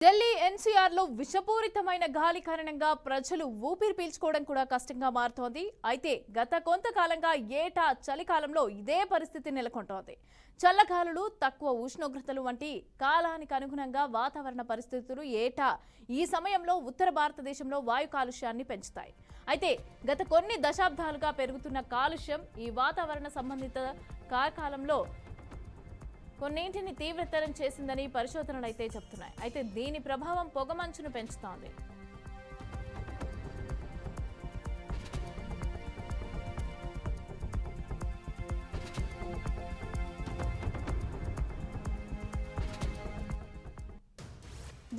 Delhi NCR లో విషపూరితమైన గాలి కారణంగా ప్రజలు ఊపిరి పీల్చుకోవడం కూడా కష్టంగా మారుతోంది. అయితే గత కొంతకాలంగా ఏటా చలికాలంలో ఇదే పరిస్థితి నెలకొంటోంది. చల్లగాలులు, తక్కువ ఉష్ణోగ్రతలు వంటి కాలానికి అనుగుణంగా వాతావరణ పరిస్థితులు ఏటా ఈ సమయంలో ఉత్తర భారతదేశంలో వాయు కాలుష్యాన్ని పెంచుతాయి. అయితే గత కొన్ని దశాబ్దాలుగా పెరుగుతున్న కాలుష్యం ఈ వాతావరణ సంబంధిత కాలకాలంలో కొన్నింటిని తీవ్రతరం చేసిందని పరిశోధనలు అయితే చెప్తున్నాయి. అయితే దీని ప్రభావం పొగమంచును పెంచుతోంది.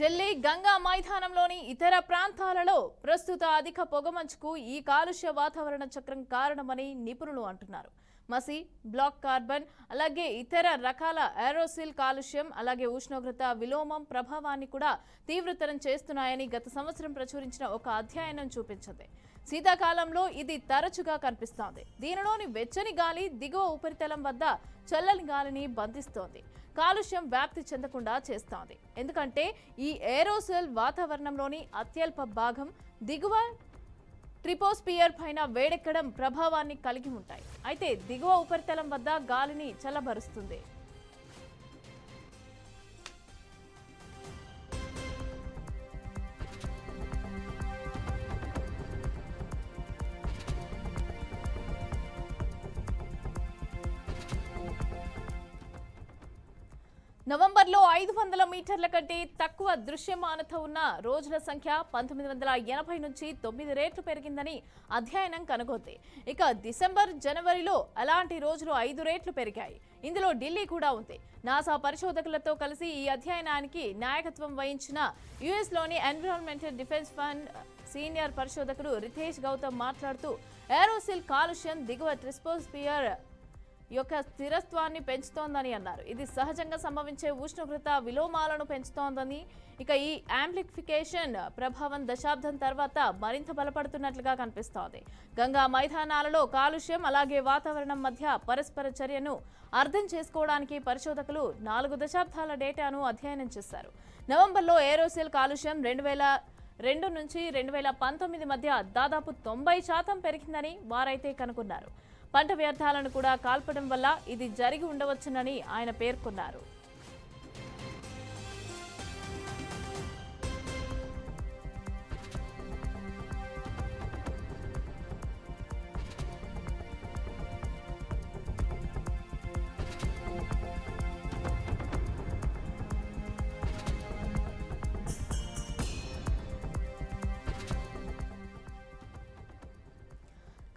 ఢిల్లీ గంగా మైదానంలోని ఇతర ప్రాంతాలలో ప్రస్తుత అధిక పొగమంచుకు ఈ కాలుష్య వాతావరణ చక్రం కారణమని నిపుణులు అంటున్నారు. మసి, బ్లాక్ కార్బన్, అలాగే ఇతర రకాల ఏరోసిల్ కాలుష్యం, అలాగే ఉష్ణోగ్రత విలోమం ప్రభావాన్ని కూడా తీవ్రతరం చేస్తున్నాయని గత సంవత్సరం ప్రచురించిన ఒక అధ్యయనం చూపించింది. శీతాకాలంలో ఇది తరచుగా కనిపిస్తోంది. దీనిలోని వెచ్చని గాలి దిగువ ఉపరితలం వద్ద చల్లని గాలిని బంధిస్తోంది. కాలుష్యం వ్యాప్తి చెందకుండా చేస్తోంది. ఎందుకంటే ఈ ఏరోసెల్ వాతావరణంలోని అత్యల్ప భాగం దిగువ ట్రిపోస్పియర్ పైన వేడెక్కడం ప్రభావాన్ని కలిగి ఉంటాయి. అయితే దిగువ ఉపరితలం వద్ద గాలిని చల్లబరుస్తుంది. నవంబర్లో 500 మీటర్ల కంటే తక్కువ దృశ్యమానత ఉన్న రోజుల సంఖ్య 1980 నుంచి 9 రెట్లు పెరిగిందని అధ్యయనం కనుగొంది. ఇక డిసెంబర్, జనవరిలో అలాంటి రోజులు 5 రెట్లు పెరిగాయి. ఇందులో ఢిల్లీ కూడా ఉంది. నాసా పరిశోధకులతో కలిసి ఈ అధ్యయనానికి నాయకత్వం వహించిన యుఎస్లోని ఎన్విరాన్మెంటల్ డిఫెన్స్ ఫండ్ సీనియర్ పరిశోధకుడు రితేష్ గౌతమ్ మాట్లాడుతూ, ఏరోసిల్ కాలుష్యం దిగువ ట్రిపోస్పియర్ యొక్క స్థిరత్వాన్ని పెంచుతోందని అన్నారు. ఇది సహజంగా సంభవించే ఉష్ణోగ్రత విలోమాలను పెంచుతోందని, ఇక ఈ యాంప్లిఫికేషన్ ప్రభావం దశాబ్దం తర్వాత మరింత బలపడుతున్నట్లుగా కనిపిస్తోంది. గంగా మైదానాలలో కాలుష్యం, అలాగే వాతావరణం మధ్య పరస్పర చర్యను అర్థం చేసుకోవడానికి పరిశోధకులు 4 దశాబ్దాల డేటాను అధ్యయనం చేశారు. నవంబర్లో ఏరోసిల్ కాలుష్యం 2002 నుంచి 2019 మధ్య దాదాపు 90% పెరిగిందని వారైతే కనుగొన్నారు. పంట వ్యర్థాలను కూడా కాల్పడం వల్ల ఇది జరిగి ఉండవచ్చునని ఆయన పేర్కొన్నారు.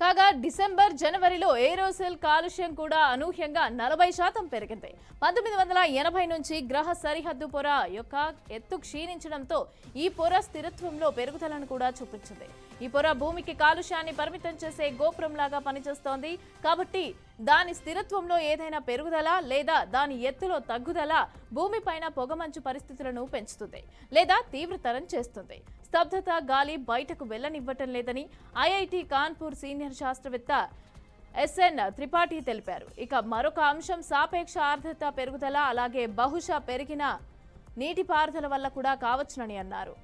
కాగా డిసెంబర్, జనవరిలో ఏరోసెల్ కాలుష్యం కూడా అనూహ్యంగా 40% పెరిగింది. 1980 నుంచి గ్రహ సరిహద్దు పొర యొక్క ఎత్తు క్షీణించడంతో ఈ పొర స్థిరత్వంలో పెరుగుదలను కూడా చూపించింది. ఈ పొర భూమికి కాలుష్యాన్ని పరిమితం చేసే గోపురంలాగా పనిచేస్తోంది. కాబట్టి దాని స్థిరత్వంలో ఏదైనా పెరుగుదల లేదా దాని ఎత్తులో తగ్గుదల భూమిపైన పొగమంచు పరిస్థితులను పెంచుతుంది లేదా తీవ్రతరం చేస్తుంది. స్తబ్దత గాలి బయటకు వెళ్లనివ్వటం లేదని ఐఐటి కాన్పూర్ సీనియర్ శాస్త్రవేత్త ఎస్ఎన్ త్రిపాఠి తెలిపారు. ఇక మరొక అంశం సాపేక్ష ఆర్ద్రత పెరుగుదల, అలాగే బహుశా పెరిగిన నీటిపారుదల వల్ల కూడా కావచ్చునని అన్నారు.